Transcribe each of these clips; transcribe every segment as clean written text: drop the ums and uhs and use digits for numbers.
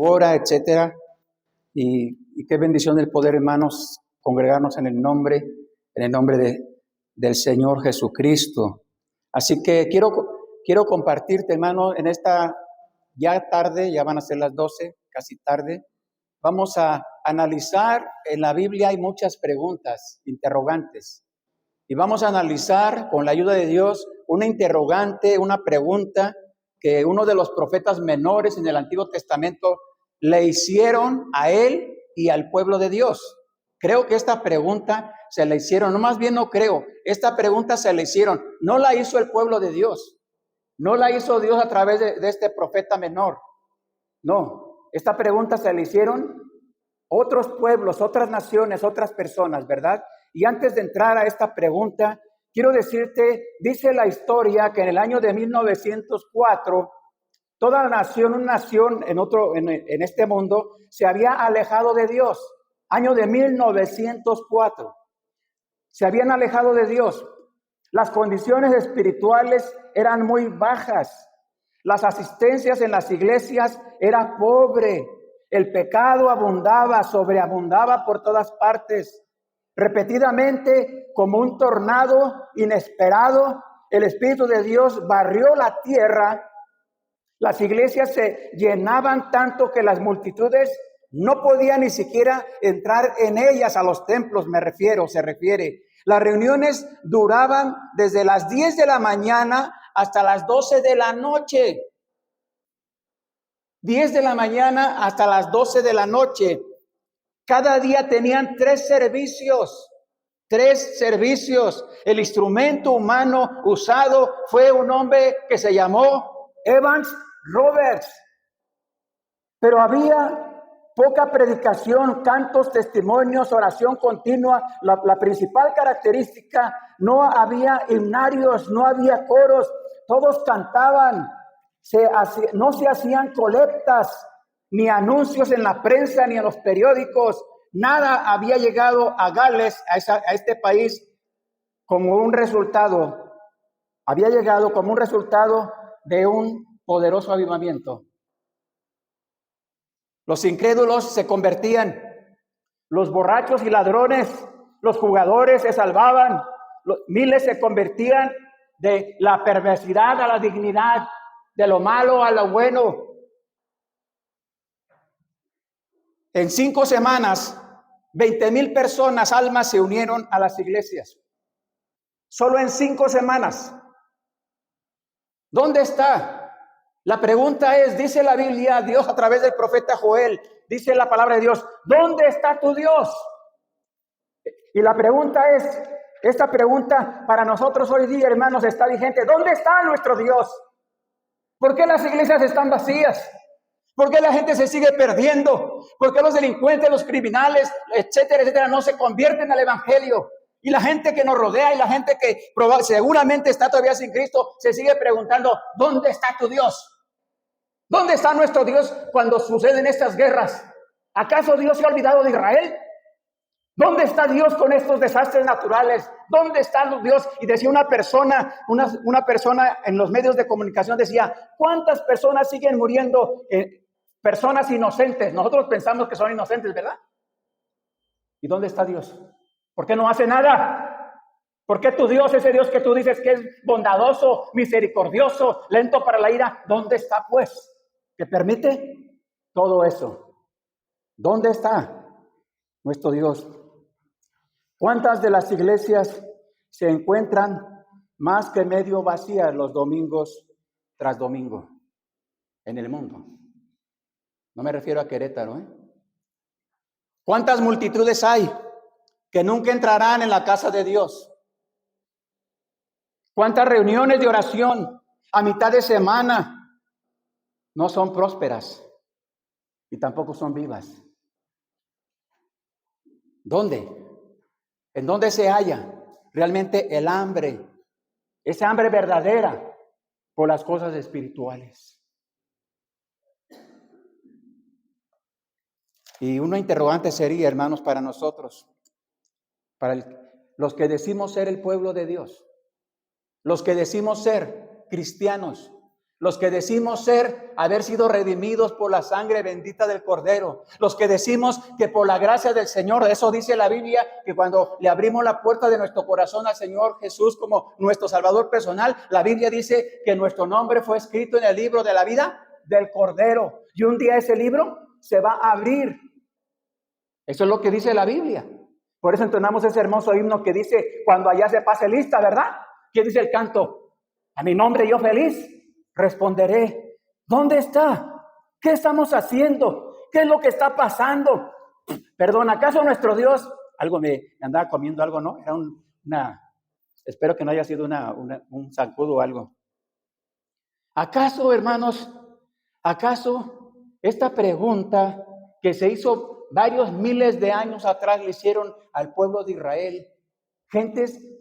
su hora, etcétera. Y qué bendición el poder, hermanos, congregarnos en el nombre del Señor Jesucristo. Así que quiero compartirte, hermano, en esta ya tarde, ya van a ser las 12, casi tarde. Vamos a analizar, en la Biblia hay muchas preguntas, interrogantes. Y vamos a analizar con la ayuda de Dios una interrogante, una pregunta que uno de los profetas menores en el Antiguo Testamento le hicieron a él y al pueblo de Dios. Creo que esta pregunta se la hicieron, no, más bien no creo, esta pregunta se la hicieron, no la hizo el pueblo de Dios, no la hizo Dios a través de este profeta menor, no, esta pregunta se la hicieron otros pueblos, otras naciones, otras personas, ¿verdad? Y antes de entrar a esta pregunta, quiero decirte, dice la historia que en el año de 1904, toda la nación, una nación en este mundo, se había alejado de Dios. Año de 1904. Se habían alejado de Dios. Las condiciones espirituales eran muy bajas. Las asistencias en las iglesias era pobre. El pecado abundaba, sobreabundaba por todas partes. Repetidamente, como un tornado inesperado, el Espíritu de Dios barrió la tierra. Las iglesias se llenaban tanto que las multitudes no podían ni siquiera entrar en ellas, a los templos se refiere. Las reuniones duraban desde las 10 de la mañana hasta las 12 de la noche. 10 de la mañana hasta las 12 de la noche. Cada día tenían 3 servicios. 3 servicios. El instrumento humano usado fue un hombre que se llamó Evans Roberts. Pero había poca predicación, cantos, testimonios, oración continua. La principal característica, no había himnarios, no había coros, todos cantaban. No se hacían colectas, ni anuncios en la prensa, ni en los periódicos. Nada había llegado a Gales, a este país, como un resultado. Había llegado como un resultado de un poderoso avivamiento. Los incrédulos se convertían, los borrachos y ladrones, los jugadores se salvaban, miles se convertían de la perversidad a la dignidad, de lo malo a lo bueno. En 5 semanas, 20,000 personas, almas, se unieron a las iglesias. Solo en 5 semanas. ¿Dónde está? La pregunta es, dice la Biblia, Dios a través del profeta Joel, dice la palabra de Dios, ¿dónde está tu Dios? Y la pregunta es, esta pregunta para nosotros hoy día, hermanos, está vigente. ¿Dónde está nuestro Dios? ¿Por qué las iglesias están vacías? ¿Por qué la gente se sigue perdiendo? ¿Por qué los delincuentes, los criminales, etcétera, etcétera, no se convierten al evangelio? Y la gente que nos rodea y la gente que seguramente está todavía sin Cristo se sigue preguntando, ¿dónde está tu Dios? ¿Dónde está nuestro Dios cuando suceden estas guerras? ¿Acaso Dios se ha olvidado de Israel? ¿Dónde está Dios con estos desastres naturales? ¿Dónde está Dios? Y decía una persona en los medios de comunicación, decía, ¿cuántas personas siguen muriendo? Personas inocentes. Nosotros pensamos que son inocentes, ¿verdad? ¿Y dónde está Dios? ¿Por qué no hace nada? ¿Por qué tu Dios, ese Dios que tú dices que es bondadoso, misericordioso, lento para la ira, ¿dónde está pues? ¿Que permite todo eso? ¿Dónde está nuestro Dios? ¿Cuántas de las iglesias se encuentran más que medio vacías los domingos tras domingo en el mundo? No me refiero a Querétaro, ¿eh? ¿Cuántas multitudes hay que nunca entrarán en la casa de Dios? ¿Cuántas reuniones de oración a mitad de semana no son prósperas y tampoco son vivas? ¿Dónde? ¿En dónde se halla realmente el hambre? Esa hambre verdadera por las cosas espirituales. Y una interrogante sería, hermanos, para nosotros, los que decimos ser el pueblo de Dios, los que decimos ser cristianos, Los que decimos haber sido redimidos por la sangre bendita del Cordero. Los que decimos que por la gracia del Señor, eso dice la Biblia, que cuando le abrimos la puerta de nuestro corazón al Señor Jesús como nuestro Salvador personal, la Biblia dice que nuestro nombre fue escrito en el libro de la vida del Cordero. Y un día ese libro se va a abrir. Eso es lo que dice la Biblia. Por eso entonamos ese hermoso himno que dice, cuando allá se pase lista, ¿verdad? ¿Qué dice el canto? A mi nombre yo feliz responderé. ¿Dónde está? ¿Qué estamos haciendo? ¿Qué es lo que está pasando? Perdón, ¿acaso nuestro Dios? Algo me andaba comiendo algo, ¿no? Era espero que no haya sido un zancudo o algo. ¿Acaso, hermanos, esta pregunta que se hizo varios miles de años atrás le hicieron al pueblo de Israel?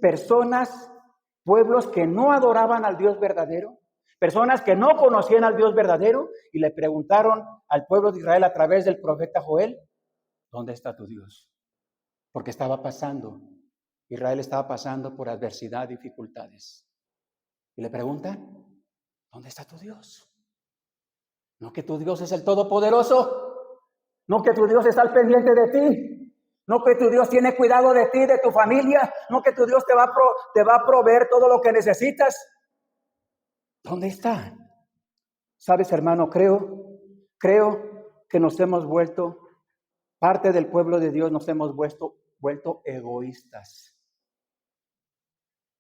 Personas, pueblos que no adoraban al Dios verdadero, personas que no conocían al Dios verdadero, y le preguntaron al pueblo de Israel a través del profeta Joel, ¿dónde está tu Dios? Porque Israel estaba pasando por adversidad, dificultades. Y le preguntan, ¿dónde está tu Dios? No que tu Dios es el Todopoderoso, no que tu Dios está al pendiente de ti, no que tu Dios tiene cuidado de ti, de tu familia, no que tu Dios te va a proveer todo lo que necesitas. ¿Dónde está? Sabes, hermano, creo que nos hemos vuelto, parte del pueblo de Dios nos hemos vuelto egoístas.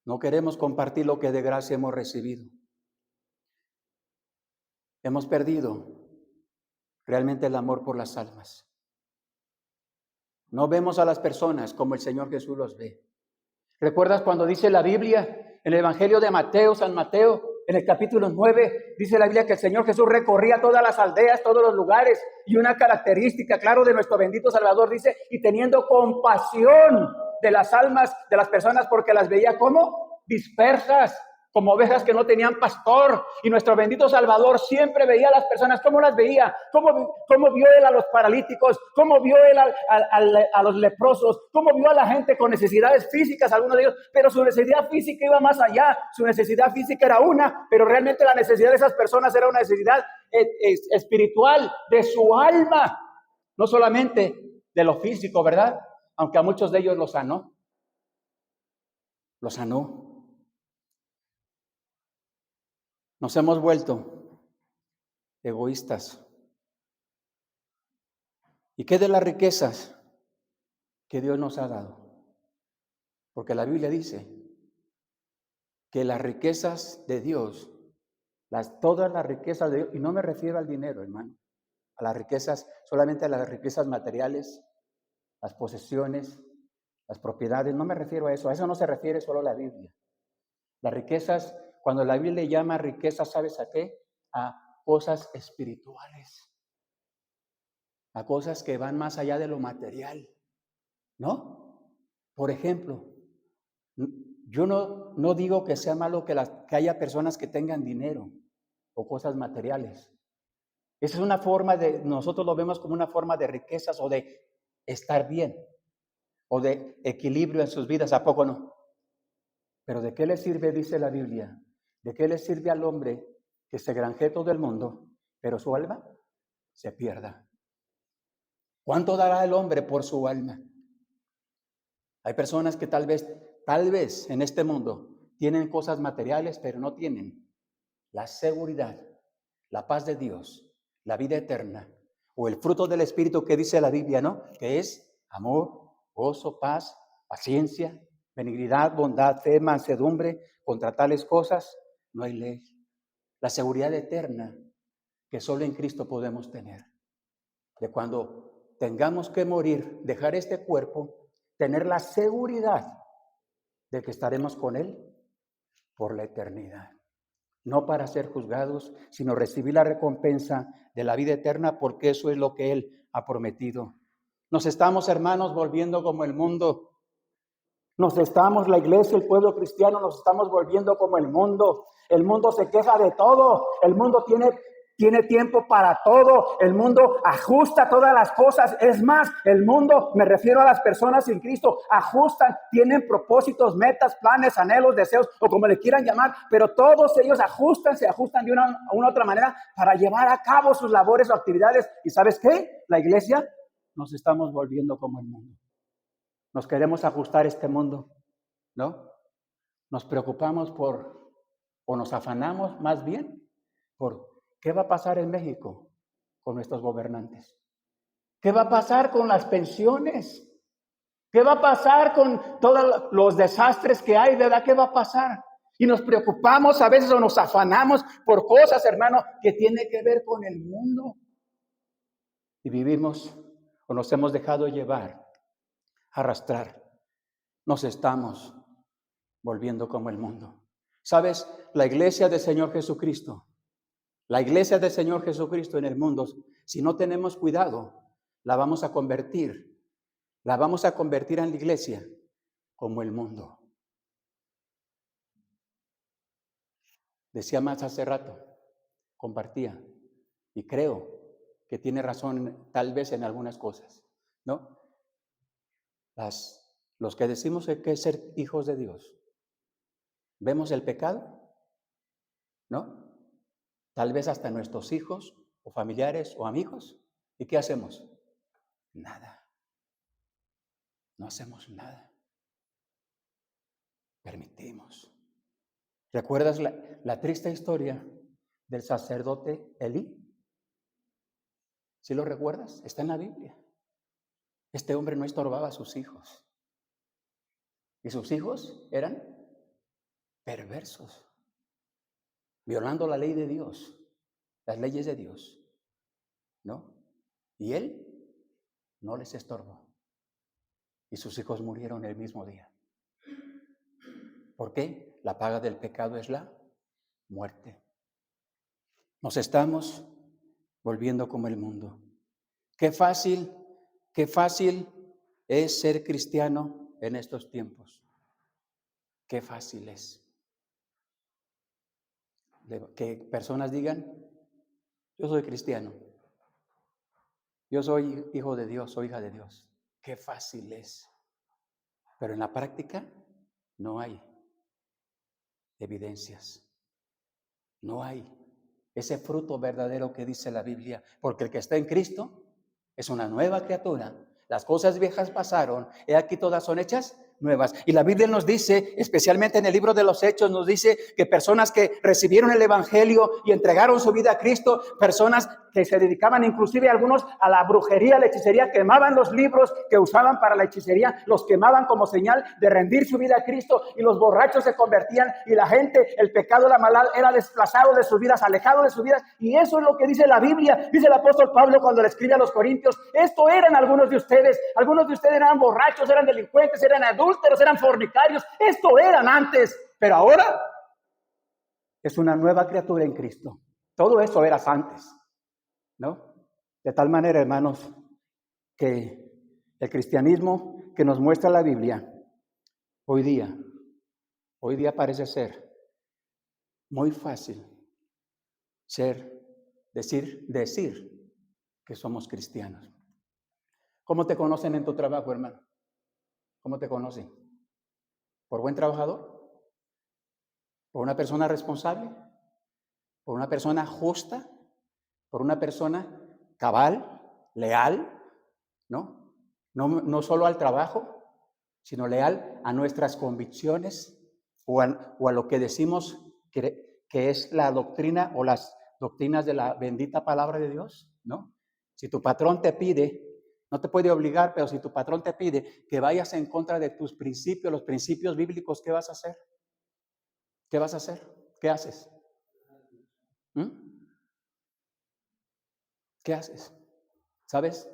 No queremos compartir lo que de gracia hemos recibido. Hemos perdido realmente el amor por las almas. No vemos a las personas como el Señor Jesús los ve. ¿Recuerdas cuando dice la Biblia en el Evangelio de Mateo, San Mateo, en el capítulo 9, dice la Biblia que el Señor Jesús recorría todas las aldeas, todos los lugares, y una característica, claro, de nuestro bendito Salvador, dice, y teniendo compasión de las almas de las personas, porque las veía como dispersas, como ovejas que no tenían pastor. Y nuestro bendito Salvador siempre veía a las personas. ¿Cómo las veía? ¿Cómo vio Él a los paralíticos? ¿Cómo vio Él a los leprosos? ¿Cómo vio a la gente con necesidades físicas, algunos de ellos? Pero su necesidad física iba más allá. Su necesidad física era una, pero realmente la necesidad de esas personas era una necesidad espiritual, de su alma. No solamente de lo físico, ¿verdad? Aunque a muchos de ellos los sanó. Los sanó. Nos hemos vuelto egoístas. ¿Y qué de las riquezas que Dios nos ha dado? Porque la Biblia dice que las riquezas de Dios, todas las riquezas de Dios, y no me refiero al dinero, hermano, a las riquezas, solamente a las riquezas materiales, las posesiones, las propiedades, no me refiero a eso no se refiere solo la Biblia. Las riquezas, cuando la Biblia le llama riquezas, ¿sabes a qué? A cosas espirituales, a cosas que van más allá de lo material, ¿no? Por ejemplo, yo no digo que sea malo que haya personas que tengan dinero o cosas materiales. Esa es una forma nosotros lo vemos como una forma de riquezas o de estar bien o de equilibrio en sus vidas, ¿a poco no? Pero ¿de qué le sirve, dice la Biblia? ¿De qué le sirve al hombre que se granjee todo el mundo, pero su alma se pierda? ¿Cuánto dará el hombre por su alma? Hay personas que tal vez en este mundo tienen cosas materiales, pero no tienen la seguridad, la paz de Dios, la vida eterna, o el fruto del Espíritu que dice la Biblia, ¿no? Que es amor, gozo, paz, paciencia, benignidad, bondad, fe, mansedumbre. Contra tales cosas no hay ley. La seguridad eterna que solo en Cristo podemos tener. De cuando tengamos que morir, dejar este cuerpo, tener la seguridad de que estaremos con Él por la eternidad. No para ser juzgados, sino recibir la recompensa de la vida eterna, porque eso es lo que Él ha prometido. Nos estamos, hermanos, volviendo como el mundo. La iglesia, el pueblo cristiano, nos estamos volviendo como el mundo. El mundo se queja de todo. El mundo tiene tiene tiempo para todo. El mundo ajusta todas las cosas. Es más, el mundo, me refiero a las personas sin Cristo, ajustan, tienen propósitos, metas, planes, anhelos, deseos, o como le quieran llamar, pero todos ellos se ajustan de una u otra manera para llevar a cabo sus labores o actividades. ¿Y sabes qué? La iglesia nos estamos volviendo como el mundo. Nos queremos ajustar a este mundo, ¿no? Nos preocupamos o nos afanamos más bien por qué va a pasar en México con nuestros gobernantes. ¿Qué va a pasar con las pensiones? ¿Qué va a pasar con todos los desastres que hay, verdad? ¿Qué va a pasar? Y nos preocupamos a veces o nos afanamos por cosas, hermano, que tienen que ver con el mundo. Y vivimos o nos hemos dejado llevar, arrastrar. Nos estamos volviendo como el mundo. ¿Sabes? La iglesia del Señor Jesucristo, la iglesia del Señor Jesucristo en el mundo, si no tenemos cuidado, la vamos a convertir en la iglesia como el mundo. Decía más hace rato, compartía, y creo que tiene razón tal vez en algunas cosas, ¿no? Los que decimos que es ser hijos de Dios, vemos el pecado, ¿no? Tal vez hasta nuestros hijos o familiares o amigos. ¿Y qué hacemos? Nada. No hacemos nada. Permitimos. ¿Recuerdas la triste historia del sacerdote Elí? ¿Sí lo recuerdas? Está en la Biblia. Este hombre no estorbaba a sus hijos. Y sus hijos eran perversos, violando la ley de Dios, las leyes de Dios, ¿no? Y él no les estorbó. Y sus hijos murieron el mismo día. ¿Por qué? La paga del pecado es la muerte. Nos estamos volviendo como el mundo. Qué fácil es ser cristiano en estos tiempos. Qué fácil es. Que personas digan, yo soy cristiano, yo soy hijo de Dios, soy hija de Dios. Qué fácil es. Pero en la práctica no hay evidencias. No hay ese fruto verdadero que dice la Biblia, porque el que está en Cristo es una nueva criatura. Las cosas viejas pasaron, he aquí todas son hechas nuevas. Y la Biblia nos dice, especialmente en el libro de los Hechos, nos dice que personas que recibieron el Evangelio y entregaron su vida a Cristo, personas que se dedicaban inclusive algunos a la brujería, a la hechicería, quemaban los libros que usaban para la hechicería, los quemaban como señal de rendir su vida a Cristo, y los borrachos se convertían y la gente, el pecado, la maldad era desplazado de sus vidas, alejado de sus vidas. Y eso es lo que dice la Biblia. Dice el apóstol Pablo cuando le escribe a los Corintios, esto eran algunos de ustedes eran borrachos, eran delincuentes, eran adúlteros, eran fornicarios, esto eran antes, pero ahora es una nueva criatura en Cristo. Todo eso eras antes, ¿no? De tal manera, hermanos, que el cristianismo que nos muestra la Biblia hoy día parece ser muy fácil decir que somos cristianos. ¿Cómo te conocen en tu trabajo, hermano? ¿Cómo te conocen? ¿Por buen trabajador? ¿Por una persona responsable? ¿Por una persona justa? ¿Por una persona cabal, leal? ¿No? No solo al trabajo, sino leal a nuestras convicciones o a lo que decimos que es la doctrina o las doctrinas de la bendita palabra de Dios, ¿no? Si tu patrón te pide, no te puede obligar, pero si tu patrón te pide que vayas en contra de tus principios, los principios bíblicos, ¿qué vas a hacer? ¿Qué vas a hacer? ¿Qué haces? ¿Qué haces? ¿Sabes?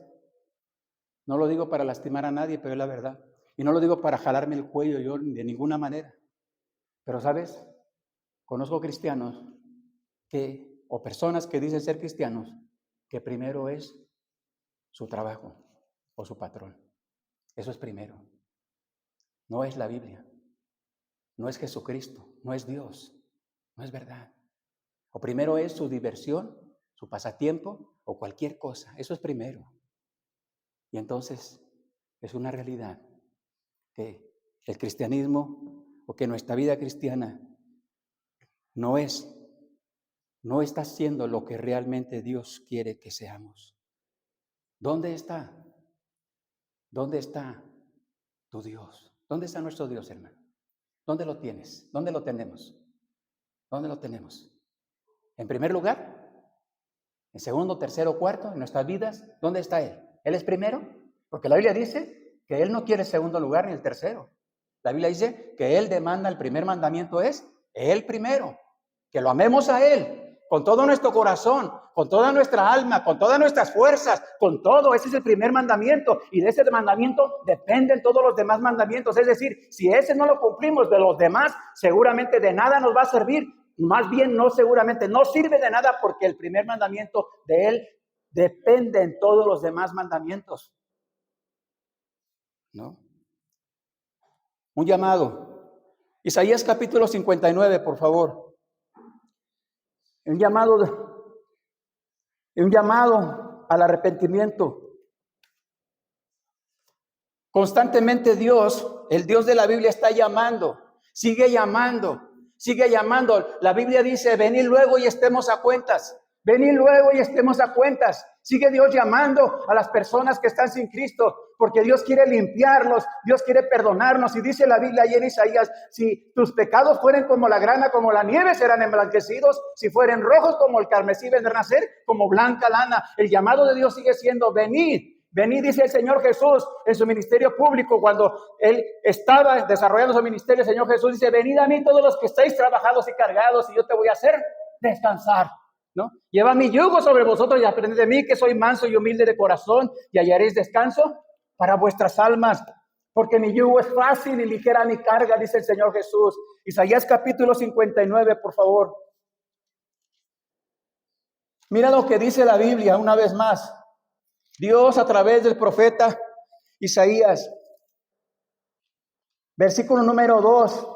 No lo digo para lastimar a nadie, pero es la verdad. Y no lo digo para jalarme el cuello yo de ninguna manera. Pero, ¿sabes? Conozco cristianos o personas que dicen ser cristianos, que primero es su trabajo o su patrón. Eso es primero. No es la Biblia. No es Jesucristo. No es Dios. No es verdad. O primero es su diversión, su pasatiempo o cualquier cosa. Eso es primero. Y entonces es una realidad que el cristianismo o que nuestra vida cristiana no está siendo lo que realmente Dios quiere que seamos. ¿Dónde está? ¿Dónde está tu Dios? ¿Dónde está nuestro Dios, hermano? ¿Dónde lo tienes? ¿Dónde lo tenemos? ¿Dónde lo tenemos? En primer lugar, en segundo, tercero, cuarto, en nuestras vidas, ¿dónde está Él? ¿Él es primero? Porque la Biblia dice que Él no quiere el segundo lugar ni el tercero. La Biblia dice que Él demanda, el primer mandamiento es Él primero, que lo amemos a Él con todo nuestro corazón, con toda nuestra alma, con todas nuestras fuerzas, con todo. Ese es el primer mandamiento, y de ese mandamiento dependen todos los demás mandamientos. Es decir, si ese no lo cumplimos, de los demás seguramente de nada nos va a servir. Más bien no seguramente, no sirve de nada, porque el primer mandamiento de Él depende en todos los demás mandamientos, ¿no? Un llamado. Isaías capítulo 59, por favor. Un llamado al arrepentimiento. Constantemente Dios, el Dios de la Biblia, está llamando, sigue llamando, sigue llamando. La Biblia dice, venid luego y estemos a cuentas. Venid luego y estemos a cuentas. Sigue Dios llamando a las personas que están sin Cristo, porque Dios quiere limpiarlos, Dios quiere perdonarnos. Y dice la Biblia ahí en Isaías, si tus pecados fueren como la grana, como la nieve, serán emblanquecidos. Si fueren rojos como el carmesí, vendrán a ser como blanca lana. El llamado de Dios sigue siendo, venid. Venid, dice el Señor Jesús en su ministerio público, cuando Él estaba desarrollando su ministerio. El Señor Jesús dice, venid a mí todos los que estáis trabajados y cargados, y yo te voy a hacer descansar, ¿no? Lleva mi yugo sobre vosotros y aprended de mí, que soy manso y humilde de corazón, y hallaréis descanso para vuestras almas, porque mi yugo es fácil y ligera mi carga, dice el Señor Jesús. Isaías capítulo 59, por favor. Mira lo que dice la Biblia una vez más. Dios, a través del profeta Isaías, versículo número 2,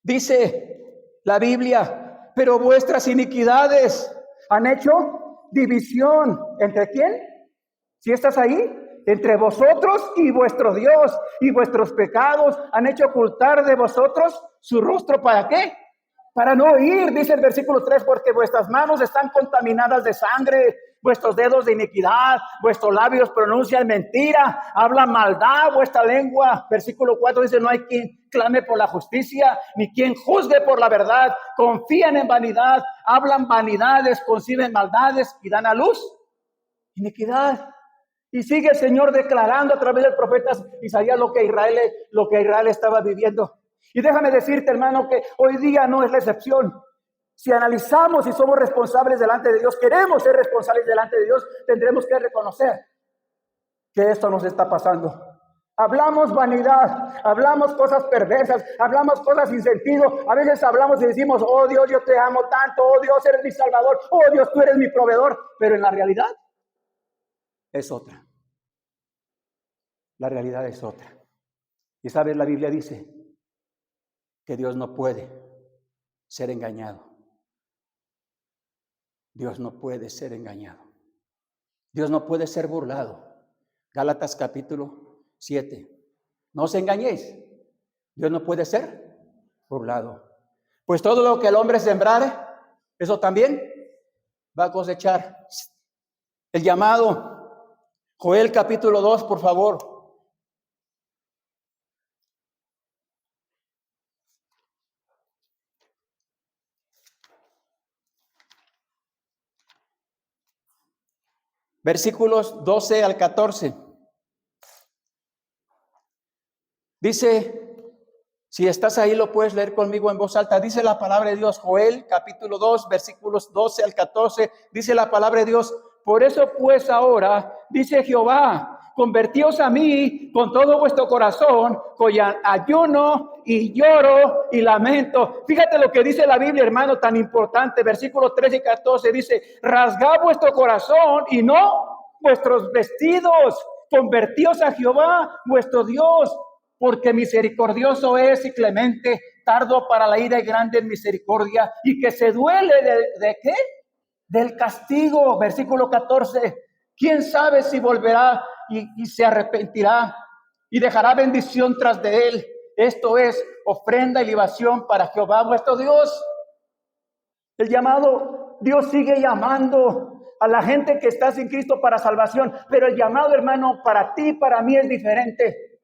dice la Biblia, pero vuestras iniquidades han hecho división. ¿Entre quién? ¿Si estás ahí? Entre vosotros y vuestro Dios, y vuestros pecados han hecho ocultar de vosotros su rostro. ¿Para qué? Para no oír, dice el versículo 3, porque vuestras manos están contaminadas de sangre, vuestros dedos de iniquidad, vuestros labios pronuncian mentira, hablan maldad vuestra lengua. Versículo 4 dice, no hay quien clame por la justicia, ni quien juzgue por la verdad. Confían en vanidad, hablan vanidades, conciben maldades y dan a luz iniquidad. Y sigue el Señor declarando a través del profeta Isaías lo que Israel estaba viviendo. Y déjame decirte, hermano, que hoy día no es la excepción. Si analizamos y somos responsables delante de Dios, queremos ser responsables delante de Dios, tendremos que reconocer que esto nos está pasando. Hablamos vanidad, hablamos cosas perversas, hablamos cosas sin sentido. A veces hablamos y decimos, oh Dios, yo te amo tanto, oh Dios, eres mi salvador, oh Dios, tú eres mi proveedor. Pero en la realidad es otra. La realidad es otra. Y sabes, la Biblia dice que Dios no puede ser engañado. Dios no puede ser engañado. Dios no puede ser burlado. Gálatas capítulo 7. No os engañéis. Dios no puede ser burlado. Pues todo lo que el hombre sembrare, eso también va a cosechar. El llamado, Joel capítulo 2, por favor. Versículos 12 al 14. Dice, si estás ahí lo puedes leer conmigo en voz alta. Dice la palabra de Dios, Joel capítulo 2, versículos 12 al 14. Dice la palabra de Dios, por eso pues ahora, dice Jehová, convertíos a mí con todo vuestro corazón, con ayuno y lloro y lamento. Fíjate lo que dice la Biblia, hermano, tan importante. Versículos 13 y 14 dice, rasgad vuestro corazón y no vuestros vestidos. Convertíos a Jehová, vuestro Dios, porque misericordioso es y clemente, tardo para la ira y grande en misericordia, y que se duele ¿de qué? del castigo. Versículo 14. ¿Quién sabe si volverá y se arrepentirá y dejará bendición tras de él? Esto es ofrenda y libación para Jehová vuestro Dios. El llamado, Dios sigue llamando a la gente que está sin Cristo para salvación, pero el llamado, hermano, para ti, para mí es diferente.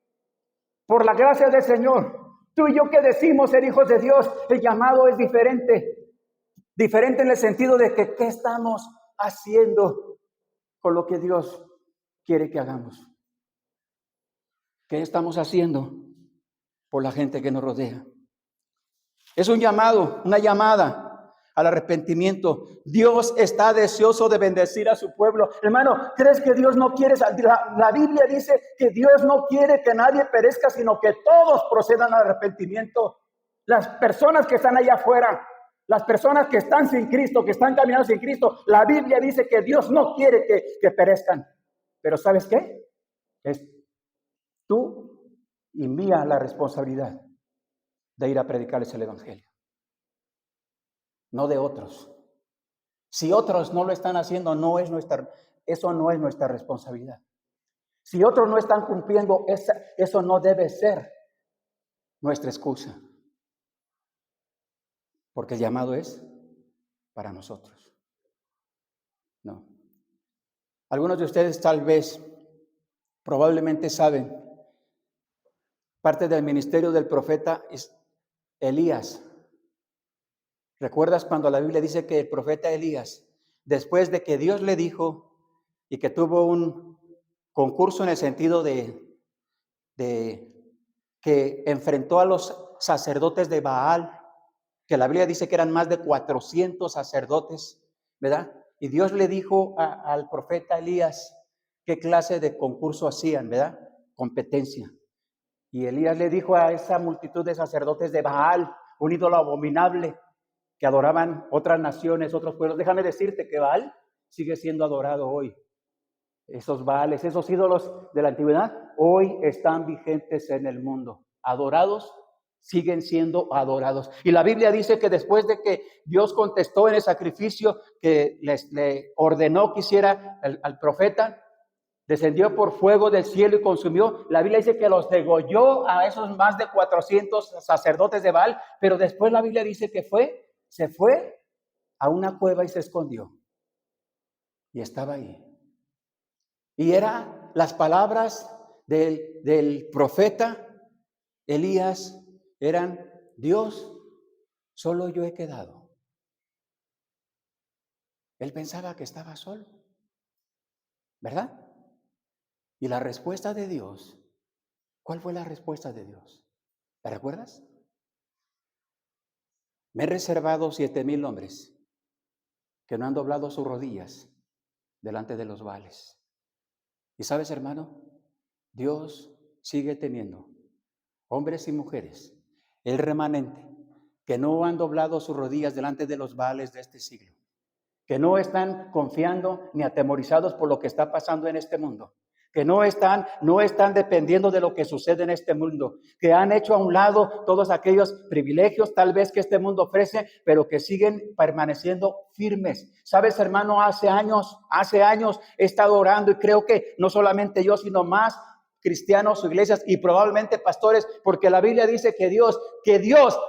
Por la gracia del Señor, tú y yo que decimos ser hijos de Dios, el llamado es diferente. Diferente en el sentido de que ¿qué estamos haciendo con lo que Dios quiere que hagamos? ¿Qué estamos haciendo por la gente que nos rodea? Es un llamado, una llamada al arrepentimiento. Dios está deseoso de bendecir a su pueblo. Hermano, ¿crees que Dios no quiere? La Biblia dice que Dios no quiere que nadie perezca, sino que todos procedan al arrepentimiento. Las personas que están allá afuera, las personas que están sin Cristo, que están caminando sin Cristo, la Biblia dice que Dios no quiere que perezcan. Pero ¿sabes qué? Es tú y mía la responsabilidad de ir a predicarles el evangelio, no de otros. Si otros no lo están haciendo, eso no es nuestra responsabilidad. Si otros no están cumpliendo, eso no debe ser nuestra excusa, porque el llamado es para nosotros. No. Algunos de ustedes tal vez, probablemente saben, parte del ministerio del profeta es Elías. ¿Recuerdas cuando la Biblia dice que el profeta Elías, después de que Dios le dijo y que tuvo un concurso en el sentido de que enfrentó a los sacerdotes de Baal, que la Biblia dice que eran más de 400 sacerdotes, ¿verdad? Y Dios le dijo al profeta Elías qué clase de concurso hacían, ¿verdad? Competencia. Y Elías le dijo a esa multitud de sacerdotes de Baal, un ídolo abominable, que adoraban otras naciones, otros pueblos. Déjame decirte que Baal sigue siendo adorado hoy. Esos Baales, esos ídolos de la antigüedad, hoy están vigentes en el mundo. Adorados, siguen siendo adorados. Y la Biblia dice que después de que Dios contestó en el sacrificio que le ordenó que hiciera al profeta, descendió por fuego del cielo y consumió. La Biblia dice que los degolló a esos más de 400 sacerdotes de Baal, pero después la Biblia dice que se fue a una cueva y se escondió. Y estaba ahí. Y eran las palabras del profeta Elías, eran: Dios, solo yo he quedado. Él pensaba que estaba solo, ¿verdad? Y la respuesta de Dios, ¿cuál fue la respuesta de Dios? ¿Te recuerdas? Me he reservado 7,000 hombres que no han doblado sus rodillas delante de los Baales. Y sabes, hermano, Dios sigue teniendo hombres y mujeres, el remanente, que no han doblado sus rodillas delante de los Baales de este siglo, que no están confiando ni atemorizados por lo que está pasando en este mundo, que no están dependiendo de lo que sucede en este mundo, que han hecho a un lado todos aquellos privilegios tal vez que este mundo ofrece, pero que siguen permaneciendo firmes. Sabes, hermano, hace años he estado orando y creo que no solamente yo, sino más cristianos o iglesias y probablemente pastores, porque la Biblia dice que Dios,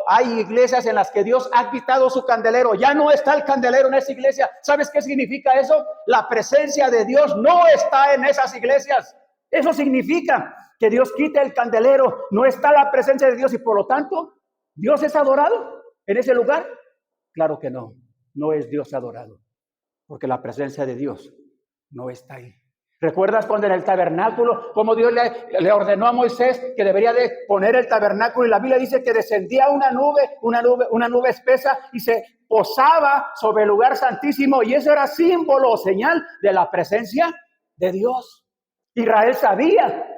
hay iglesias en las que Dios ha quitado su candelero, ya no está el candelero en esa iglesia. ¿Sabes qué significa eso? La presencia de Dios no está en esas iglesias. Eso significa que Dios quita el candelero, no está la presencia de Dios y por lo tanto, ¿Dios es adorado en ese lugar? Claro que no, no es Dios adorado, porque la presencia de Dios no está ahí. ¿Recuerdas cuando en el tabernáculo, como Dios le ordenó a Moisés que debería de poner el tabernáculo? Y la Biblia dice que descendía una nube espesa y se posaba sobre el lugar santísimo. Y eso era símbolo o señal de la presencia de Dios. Israel sabía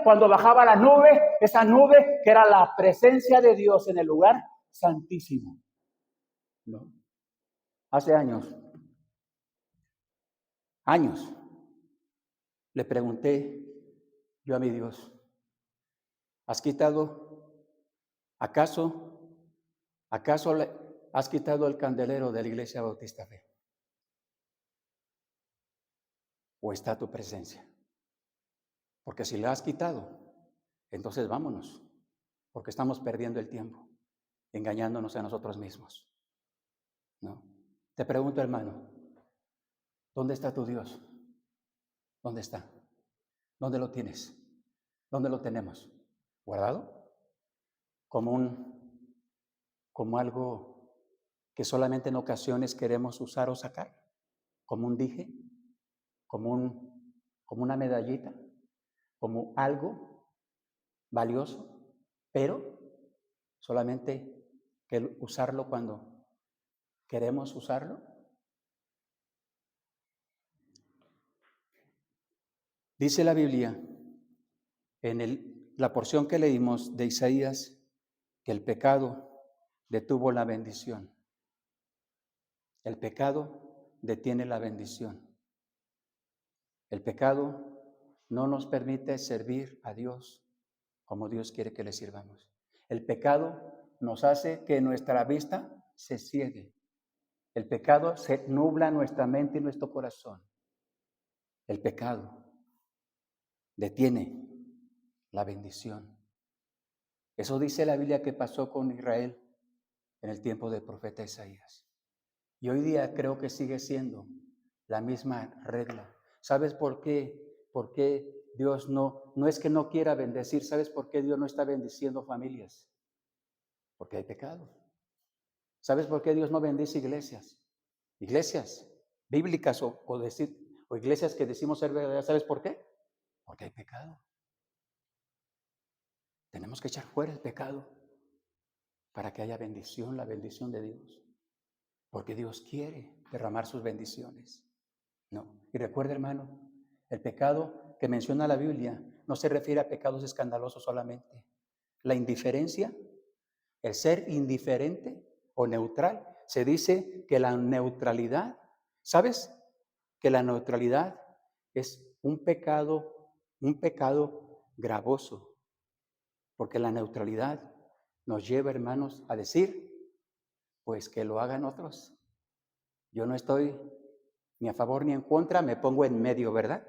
cuando bajaba la nube, esa nube que era la presencia de Dios en el lugar santísimo. ¿No? Hace años, le pregunté yo a mi Dios: ¿has quitado, acaso ¿Has quitado el candelero de la Iglesia Bautista Fe? ¿O está tu presencia? Porque si la has quitado, entonces vámonos, porque estamos perdiendo el tiempo, engañándonos a nosotros mismos. ¿No? Te pregunto, hermano, ¿dónde está tu Dios? ¿Dónde está? ¿Dónde lo tienes? ¿Dónde lo tenemos? ¿Guardado? Como algo que solamente en ocasiones queremos usar o sacar, como un dije, como una medallita, como algo valioso, pero solamente que usarlo cuando queremos usarlo. Dice la Biblia en la porción que leímos de Isaías que el pecado detuvo la bendición. El pecado detiene la bendición. El pecado no nos permite servir a Dios como Dios quiere que le sirvamos. El pecado nos hace que nuestra vista se ciegue. El pecado se nubla nuestra mente y nuestro corazón. El pecado detiene la bendición. Eso dice la Biblia que pasó con Israel en el tiempo del profeta Isaías. Y hoy día creo que sigue siendo la misma regla. ¿Sabes por qué? ¿Por qué Dios no es que no quiera bendecir? ¿Sabes por qué Dios no está bendiciendo familias? Porque hay pecado. ¿Sabes por qué Dios no bendice iglesias? Iglesias bíblicas o iglesias que decimos ser verdaderas. ¿Sabes por qué? Porque hay pecado. Tenemos que echar fuera el pecado para que haya bendición, la bendición de Dios. Porque Dios quiere derramar sus bendiciones. No. Y recuerda, hermano, el pecado que menciona la Biblia no se refiere a pecados escandalosos solamente. La indiferencia, el ser indiferente o neutral, se dice que la neutralidad, ¿sabes? Que la neutralidad es un pecado gravoso, porque la neutralidad nos lleva, hermanos, a decir, pues que lo hagan otros. Yo no estoy ni a favor ni en contra, me pongo en medio, ¿verdad?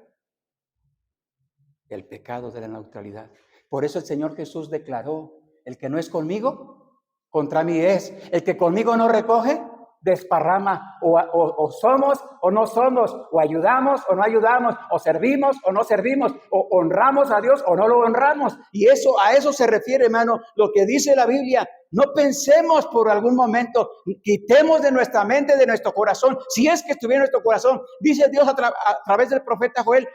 El pecado de la neutralidad. Por eso el Señor Jesús declaró, el que no es conmigo, contra mí es. El que conmigo no recoge, desparrama. O somos o no somos, o ayudamos o no ayudamos, o servimos o no servimos, o honramos a Dios o no lo honramos. Y a eso se refiere, hermano, lo que dice la Biblia. No pensemos por algún momento, quitemos de nuestra mente, de nuestro corazón, si es que estuviera en nuestro corazón. Dice Dios a través del profeta Joel,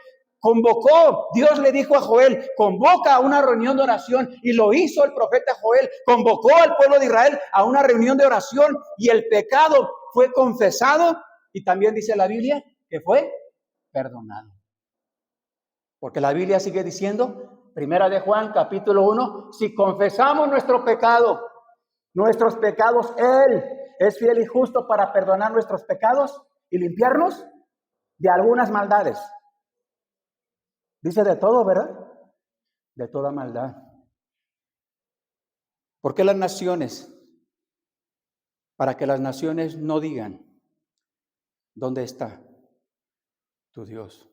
Dios le dijo a Joel, convoca a una reunión de oración, y lo hizo el profeta Joel, convocó al pueblo de Israel a una reunión de oración, y el pecado fue confesado, y también dice la Biblia que fue perdonado. Porque la Biblia sigue diciendo, Primera de Juan, capítulo 1, si confesamos nuestros pecados, Él es fiel y justo para perdonar nuestros pecados y limpiarnos de algunas maldades. Dice de todo, ¿verdad? De toda maldad. ¿Por qué las naciones? Para que las naciones no digan, ¿dónde está tu Dios?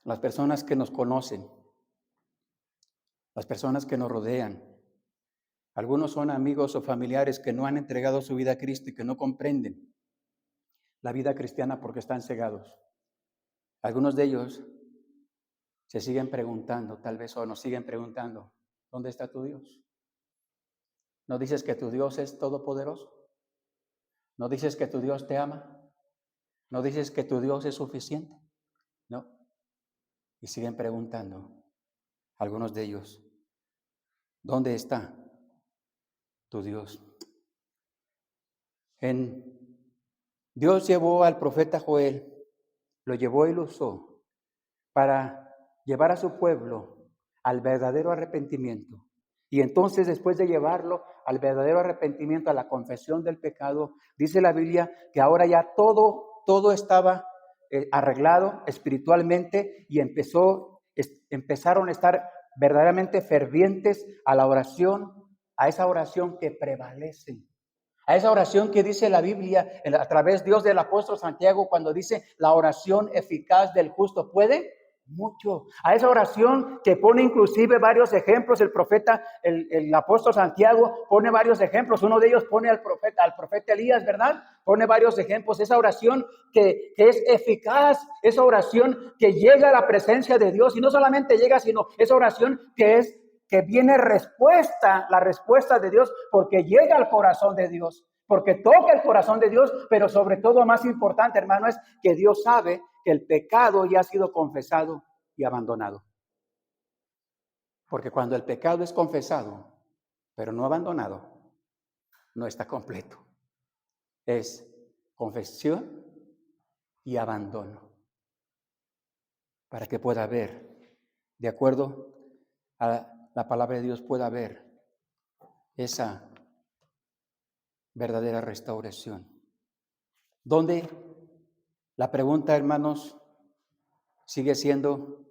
Las personas que nos conocen, las personas que nos rodean, algunos son amigos o familiares que no han entregado su vida a Cristo y que no comprenden la vida cristiana porque están cegados. Algunos de ellos se siguen preguntando, tal vez, o nos siguen preguntando, ¿dónde está tu Dios? ¿No dices que tu Dios es todopoderoso? ¿No dices que tu Dios te ama? ¿No dices que tu Dios es suficiente? No. Y siguen preguntando, algunos de ellos, ¿dónde está tu Dios? Dios llevó al profeta Joel, lo llevó y lo usó para llevar a su pueblo al verdadero arrepentimiento. Y entonces, después de llevarlo al verdadero arrepentimiento, a la confesión del pecado, dice la Biblia que ahora ya todo estaba arreglado espiritualmente, y empezaron a estar verdaderamente fervientes a la oración, a esa oración que prevalece, a esa oración que dice la Biblia a través de Dios del apóstol Santiago cuando dice la oración eficaz del justo puede mucho. A esa oración que pone inclusive varios ejemplos, el profeta, el apóstol Santiago pone varios ejemplos. Uno de ellos pone al profeta Elías, ¿verdad? Pone varios ejemplos. Esa oración que es eficaz, esa oración que llega a la presencia de Dios y no solamente llega, sino esa oración que viene respuesta, la respuesta de Dios, porque llega al corazón de Dios, porque toca el corazón de Dios, pero sobre todo, más importante, hermano, es que Dios sabe que el pecado ya ha sido confesado y abandonado. Porque cuando el pecado es confesado, pero no abandonado, no está completo. Es confesión y abandono. Para que pueda haber, de acuerdo a la palabra de Dios, pueda haber esa verdadera restauración. ¿Dónde? La pregunta, hermanos, sigue siendo,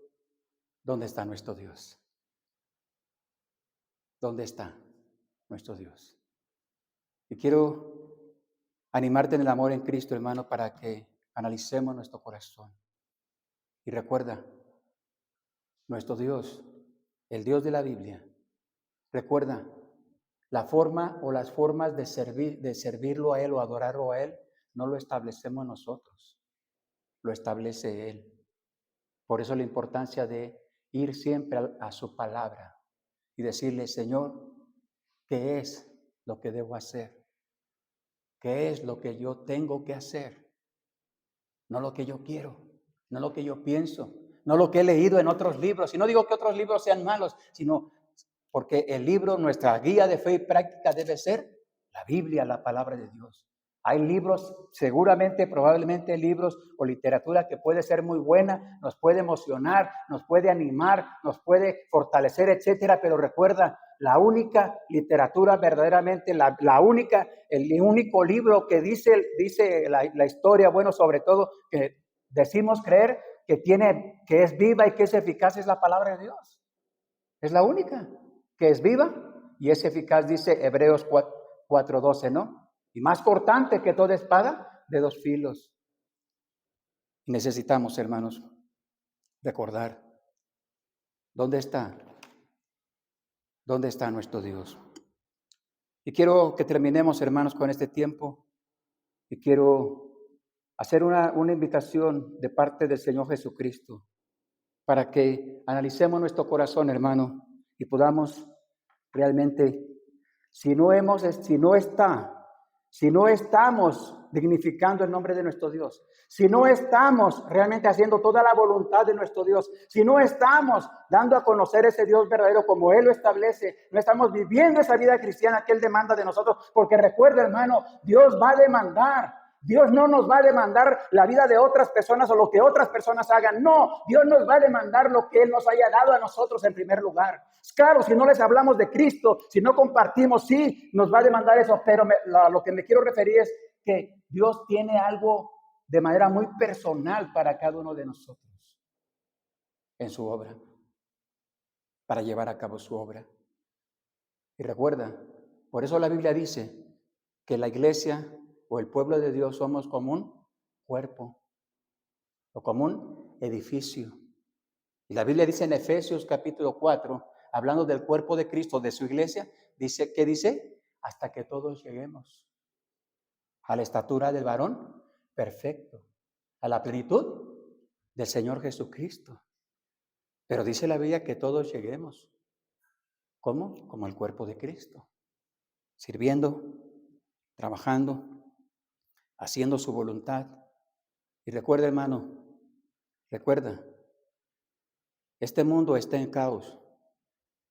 ¿dónde está nuestro Dios? ¿Dónde está nuestro Dios? Y quiero animarte en el amor en Cristo, hermano, para que analicemos nuestro corazón. Y recuerda, nuestro Dios, el Dios de la Biblia, recuerda, la forma o las formas de servirlo a Él o adorarlo a Él, no lo establecemos nosotros, lo establece Él. Por eso la importancia de ir siempre a su palabra y decirle, Señor, ¿qué es lo que debo hacer? ¿Qué es lo que yo tengo que hacer? No lo que yo quiero, no lo que yo pienso, no lo que he leído en otros libros. Y no digo que otros libros sean malos, sino porque el libro, nuestra guía de fe y práctica debe ser la Biblia, la palabra de Dios. Hay libros, seguramente, probablemente libros o literatura que puede ser muy buena, nos puede emocionar, nos puede animar, nos puede fortalecer, etcétera. Pero recuerda, la única literatura verdaderamente, el único libro que dice la historia, bueno, sobre todo, que decimos creer que es viva y que es eficaz, es la palabra de Dios. Es la única que es viva y es eficaz, dice Hebreos 4:12, ¿no? Y más cortante que toda espada de dos filos. Necesitamos, hermanos, recordar dónde está nuestro Dios. Y quiero que terminemos, hermanos, con este tiempo y quiero hacer una invitación de parte del Señor Jesucristo para que analicemos nuestro corazón, hermano, y podamos realmente, si no estamos dignificando el nombre de nuestro Dios, si no estamos realmente haciendo toda la voluntad de nuestro Dios, si no estamos dando a conocer ese Dios verdadero como Él lo establece, no estamos viviendo esa vida cristiana que Él demanda de nosotros, porque recuerda, hermano, Dios va a demandar. Dios no nos va a demandar la vida de otras personas o lo que otras personas hagan. No, Dios nos va a demandar lo que Él nos haya dado a nosotros en primer lugar. Claro, si no les hablamos de Cristo, si no compartimos, sí, nos va a demandar eso. Pero lo que me quiero referir es que Dios tiene algo de manera muy personal para cada uno de nosotros en su obra, para llevar a cabo su obra. Y recuerda, por eso la Biblia dice que la iglesia o el pueblo de Dios somos como un cuerpo o como un edificio. Y la Biblia dice en Efesios capítulo 4, hablando del cuerpo de Cristo, de su iglesia, dice, ¿qué dice? Hasta que todos lleguemos a la estatura del varón perfecto, a la plenitud del Señor Jesucristo. Pero dice la Biblia que todos lleguemos. ¿Cómo? Como el cuerpo de Cristo, sirviendo, trabajando, haciendo su voluntad. Y recuerda, hermano, recuerda, este mundo está en caos.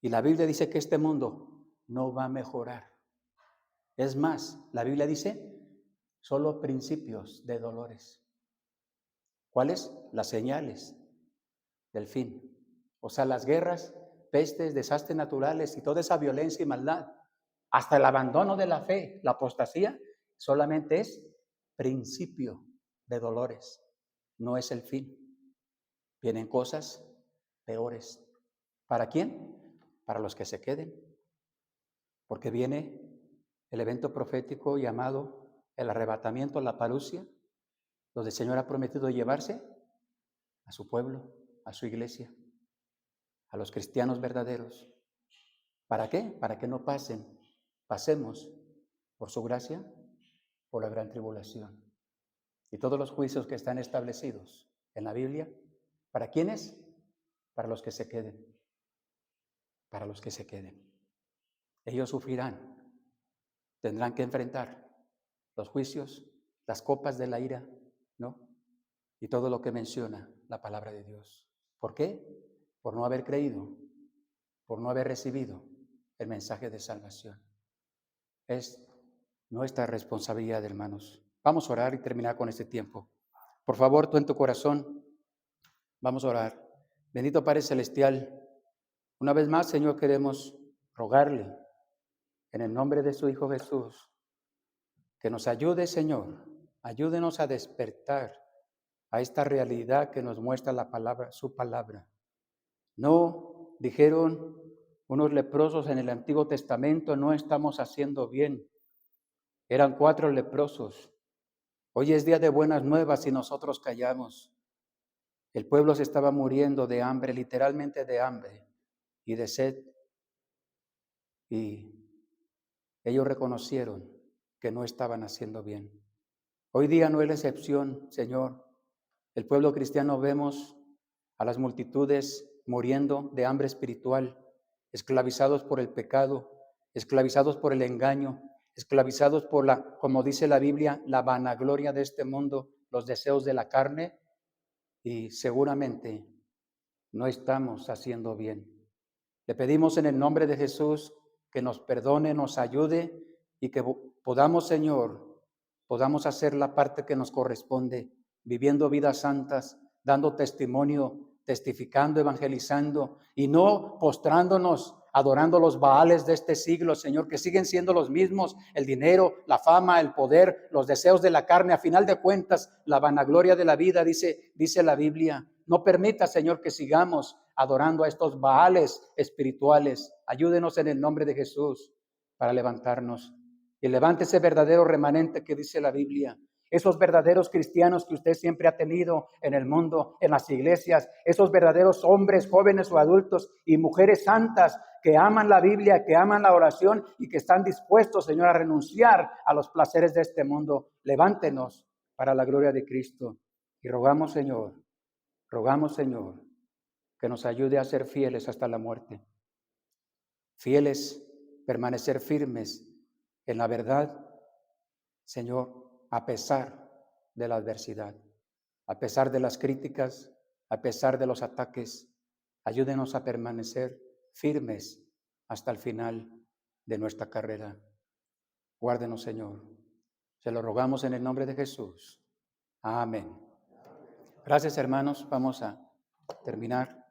Y la Biblia dice que este mundo no va a mejorar. Es más, la Biblia dice, solo principios de dolores. ¿Cuáles? Las señales del fin. O sea, las guerras, pestes, desastres naturales y toda esa violencia y maldad, hasta el abandono de la fe, la apostasía, solamente es principio de dolores, no es el fin. Vienen cosas peores. ¿Para quién? Para los que se queden. porque viene el evento profético llamado el arrebatamiento, la parusia, donde el Señor ha prometido llevarse a su pueblo, a su iglesia, a los cristianos verdaderos. ¿Para qué? Para que no pasemos por su gracia, por la gran tribulación. Y todos los juicios que están establecidos en la Biblia, ¿para quiénes? Para los que se queden. Para los que se queden. Ellos sufrirán, tendrán que enfrentar los juicios, las copas de la ira, ¿no? Y todo lo que menciona la palabra de Dios. ¿Por qué? Por no haber creído, por no haber recibido el mensaje de salvación. Es nuestra responsabilidad, hermanos. Vamos a orar y terminar con este tiempo. Por favor, tú en tu corazón, vamos a orar. Bendito Padre Celestial, una vez más, Señor, queremos rogarle en el nombre de su Hijo Jesús, que nos ayude, Señor. Ayúdenos a despertar a esta realidad que nos muestra la palabra, su palabra. No, dijeron unos leprosos en el Antiguo Testamento, no estamos haciendo bien. Eran 4 leprosos. Hoy es día de buenas nuevas y nosotros callamos. El pueblo se estaba muriendo de hambre, literalmente de hambre y de sed. Y ellos reconocieron que no estaban haciendo bien. Hoy día no es la excepción, Señor. El pueblo cristiano vemos a las multitudes muriendo de hambre espiritual, esclavizados por el pecado, esclavizados por el engaño, esclavizados por como dice la Biblia, la vanagloria de este mundo, los deseos de la carne, y seguramente no estamos haciendo bien. Le pedimos en el nombre de Jesús que nos perdone, nos ayude y que podamos, Señor, podamos hacer la parte que nos corresponde, viviendo vidas santas, dando testimonio, testificando, evangelizando y no postrándonos, adorando los baales de este siglo, Señor, que siguen siendo los mismos, el dinero, la fama, el poder, los deseos de la carne, a final de cuentas, la vanagloria de la vida, dice la Biblia. No permita, Señor, que sigamos adorando a estos baales espirituales. Ayúdenos en el nombre de Jesús para levantarnos. Y levante ese verdadero remanente que dice la Biblia. Esos verdaderos cristianos que usted siempre ha tenido en el mundo, en las iglesias, esos verdaderos hombres, jóvenes o adultos y mujeres santas que aman la Biblia, que aman la oración y que están dispuestos, Señor, a renunciar a los placeres de este mundo. Levántenos para la gloria de Cristo. Y rogamos, Señor, que nos ayude a ser fieles hasta la muerte. Fieles, permanecer firmes en la verdad, Señor, a pesar de la adversidad, a pesar de las críticas, a pesar de los ataques. Ayúdenos a permanecer firmes hasta el final de nuestra carrera. Guárdenos, Señor. Se lo rogamos en el nombre de Jesús. Amén. Gracias, hermanos. Vamos a terminar.